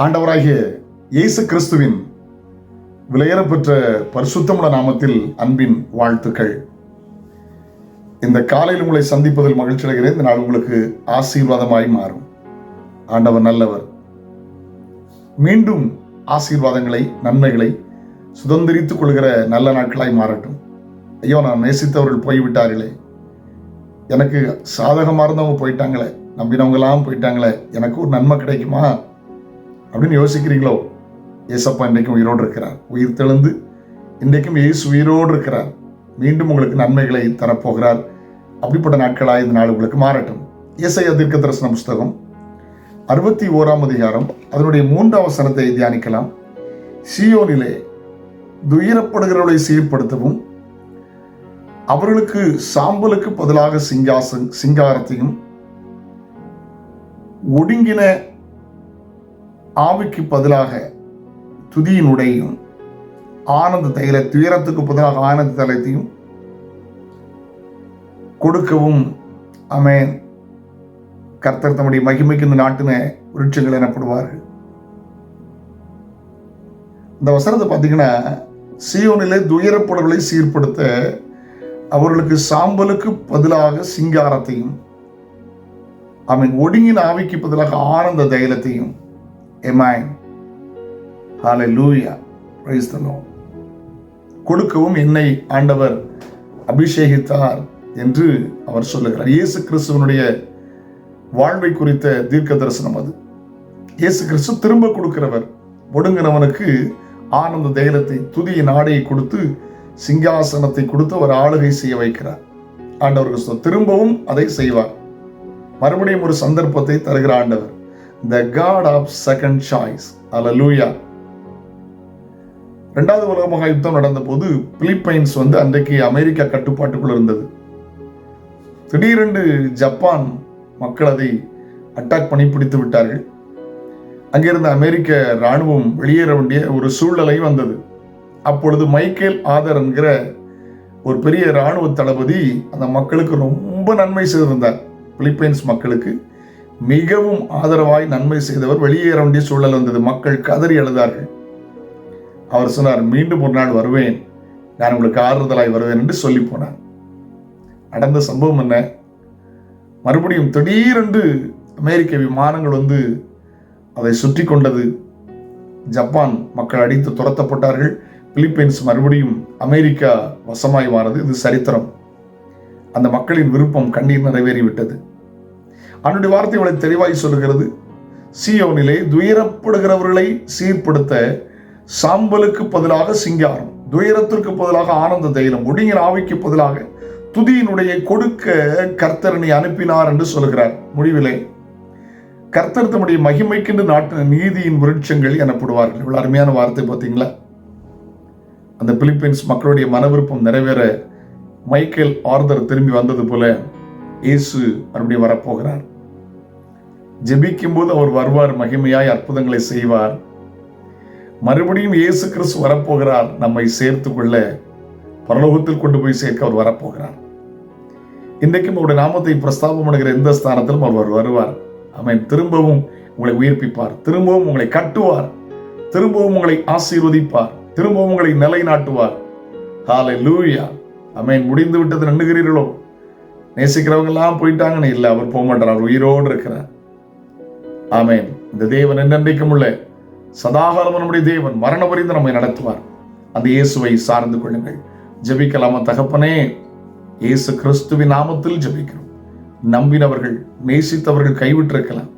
ஆண்டவராகிய இயேசு கிறிஸ்துவின் விலையேறப்பெற்ற பரிசுத்தமுள்ள நாமத்தில் அன்பின் வாழ்த்துக்கள். இந்த காலையில் உங்களை சந்திப்பதில் மகிழ்ச்சி அடைகிறேன். இந்த நாள் உங்களுக்கு ஆசீர்வாதமாய் மாறும். ஆண்டவர் நல்லவர். மீண்டும் ஆசீர்வாதங்களை, நன்மைகளை சுதந்திரித்துக் கொள்கிற நல்ல நாட்களாய் மாறட்டும். ஐயோ, நான் நேசித்தவர்கள் போய்விட்டார்களே, எனக்கு சாதகமாக இருந்தவங்க போயிட்டாங்களே, நம்பினவங்களாம் போயிட்டாங்களே, எனக்கு ஒரு நன்மை கிடைக்குமா அப்படின்னு யோசிக்கிறீங்களோ? ஏசப்பா இன்றைக்கும் உயிரோடு இருக்கிறார். உயிர் தெழுந்து இன்றைக்கும் இயேசு உயிரோடு இருக்கிறார். மீண்டும் உங்களுக்கு நன்மைகளை தரப்போகிறார். அப்படிப்பட்ட நாட்களாக இந்த நாள் உங்களுக்கு மாறட்டும். ஏசாயா தீர்க்கதரிசன புஸ்தகம் 61ஆம் அதிகாரம் அதனுடைய 3ஆம் வசனத்தை தியானிக்கலாம். சீயோனிலே துயரப்படுகிறவர்களை சீர்படுத்தவும், அவர்களுக்கு சாம்பலுக்கு பதிலாக சிங்காரத்தையும், ஒடுங்கின ஆவிக்கு பதிலாக துதியினுடையும், ஆனந்த தைல துயரத்துக்கு பதிலாக ஆனந்த தைலத்தையும் கொடுக்கவும் ஆமென். கர்த்தர் தம்முடைய மகிமைக்கு இந்த நாட்டின விருட்சங்கள் எனப்படுவார்கள். இந்த வசனத்தை பார்த்தீங்கன்னா, சீயோனிலே துயரப்படுவர்களை சீர்படுத்த அவர்களுக்கு சாம்பலுக்கு பதிலாக சிங்காரத்தையும், ஆமென், ஒடுங்கின ஆவிக்கு பதிலாக ஆனந்த தைலத்தையும், ஆமென், ஹல்லேலூயா, பிரைஸ் தி லார்ட், கொடுக்கவும் என்னை ஆண்டவர் அபிஷேகித்தார் என்று அவர் சொல்லுகிறார். இயேசு கிறிஸ்துவனுடைய வாழ்வை குறித்த தீர்க்க தரிசனம் அது. இயேசு கிறிஸ்து திரும்ப கொடுக்கிறவர். ஒடுங்கினவனுக்கு ஆனந்த தைலத்தை, துதியின் ஆடையை கொடுத்து சிங்காசனத்தை கொடுத்து அவர் ஆளுகை செய்ய வைக்கிறார். ஆண்டவர் கிறிஸ்து திரும்பவும் அதை செய்வார். மறுபடியும் ஒரு சந்தர்ப்பத்தை தருகிற ஆண்டவர். The God of second choice. Hallelujah. இரண்டாவது உலக மகா யுத்தம் நடந்த போது பிலிப்பைன்ஸ் அன்றைக்கு அமெரிக்கா கட்டுப்பாட்டுக்குள் இருந்தது. திடீரென்று ஜப்பான் மக்கள் அதை அட்டாக் பண்ணி பிடித்து விட்டார்கள். அங்கிருந்த அமெரிக்க இராணுவம் வெளியேற வேண்டிய ஒரு சூழ்நிலை வந்தது. அப்பொழுது மைக்கேல் ஆதர் என்கிற ஒரு பெரிய இராணுவ தளபதி அந்த மக்களுக்கு ரொம்ப நன்மை செய்திருந்தார். பிலிப்பைன்ஸ் மக்களுக்கு மிகவும் ஆதரவாய் நன்மை செய்தவர். வெளியேற வேண்டிய சூழல் வந்தது. மக்கள் கதறி அழுதார்கள். அவர் சொன்னார், மீண்டும் ஒரு நாள் வருவேன், நான் உங்களுக்கு ஆறுதலாய் வருவேன் என்று சொல்லி போனார். நடந்த சம்பவம் என்ன? மறுபடியும் திடீரென்று அமெரிக்க விமானங்கள் அதை சுற்றி கொண்டது. ஜப்பான் மக்கள் அடித்து துரத்தப்பட்டார்கள். பிலிப்பைன்ஸ் மறுபடியும் அமெரிக்கா வசமாய் மாறது. இது சரித்திரம். அந்த மக்களின் விருப்பம் கண்ணீர் நிறைவேறிவிட்டது. அவனுடைய வார்த்தை அவளை தெளிவாய் சொல்லுகிறது. சீயோனிலே துயரப்படுகிறவர்களை சீர்படுத்த சாம்பலுக்கு பதிலாக சிங்காரம், துயரத்திற்கு பதிலாக ஆனந்த தைலம், ஒடுங்கின ஆவிக்கு பதிலாக துதியினுடைய கொடுக்க கர்த்தரனை அனுப்பினார் என்று சொல்கிறார். முடிவிலே கர்த்தர் தம்முடைய மகிமைக்கென்று நாட்டின நீதியின் விருட்சங்கள் எனப்படுவார்கள். இவ்வளவு அருமையான வார்த்தை பார்த்தீங்களா? அந்த பிலிப்பைன்ஸ் மக்களுடைய மன விருப்பம் நிறைவேற மைக்கேல் ஆர்தர் திரும்பி வந்தது போல இயேசு மறுபடியும் வரப்போகிறார். ஜெபிக்கும் போது அவர் வருவார், மகிமையாய் அற்புதங்களை செய்வார். மறுபடியும் இயேசு கிறிஸ்து வரப்போகிறார். நம்மை சேர்த்து கொள்ள, பரலோகத்தில் கொண்டு போய் சேர்க்க அவர் வரப்போகிறார். இன்றைக்கும் அவருடைய நாமத்தை பிரஸ்தாபம் பண்ணுகிற எந்த ஸ்தானத்திலும் அவர் வருவார். ஆமென். திரும்பவும் உங்களை உயிர்ப்பிப்பார், திரும்பவும் உங்களை கட்டுவார், திரும்பவும் உங்களை ஆசீர்வதிப்பார், திரும்பவும் உங்களை நிலைநாட்டுவார். ஹல்லேலூயா. ஆமென். முடிந்து விட்டது நண்ணுகிறீர்களோ? நேசிக்கிறவங்க எல்லாம் போயிட்டாங்கன்னு இல்லை, அவர் போக மாட்டார். அவர் உயிரோடு இருக்கிறார். ஆமென். இந்த தேவன் என்னென்றைக்கும் உள்ள சதாகாலம் நம்முடைய தேவன். மரண வரைந்து நம்மை நடத்துவார். அந்த இயேசுவை சார்ந்து கொள்ளுங்கள். ஜெபிக்கலாமா? தகப்பனே, இயேசு கிறிஸ்துவின் நாமத்தில் ஜெபிக்கிறோம். நம்பினவர்கள், நேசித்தவர்கள் கைவிட்டிருக்கலாம்.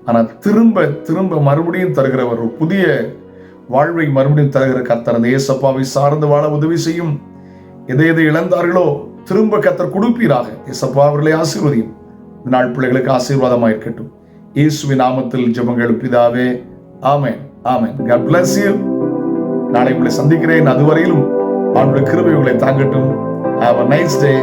ஆனால் திரும்ப திரும்ப மறுபடியும் தருகிறவர், ஒரு புதிய வாழ்வை மறுபடியும் தருகிற கர்த்தர் அந்த இயேசப்பாவை சார்ந்து வாழ உதவி செய்யும். எதை எதை இழந்தார்களோ திரும்ப கர்த்தர் கொடுப்பீராக. இயேசப்பா அவர்களை ஆசீர்வதியும். இந்த நாள் பிள்ளைகளுக்கு ஆசீர்வாதமாக இருக்கட்டும். இயேசுவின் நாமத்தில் ஜெபங்கள் பிதாவே. ஆமென். ஆமென். God bless you. நாளை உங்களை சந்திக்கிறேன். அதுவரையிலும் ஆண்டவருடைய கிருபை உங்களை தாங்கட்டும். Have a nice day.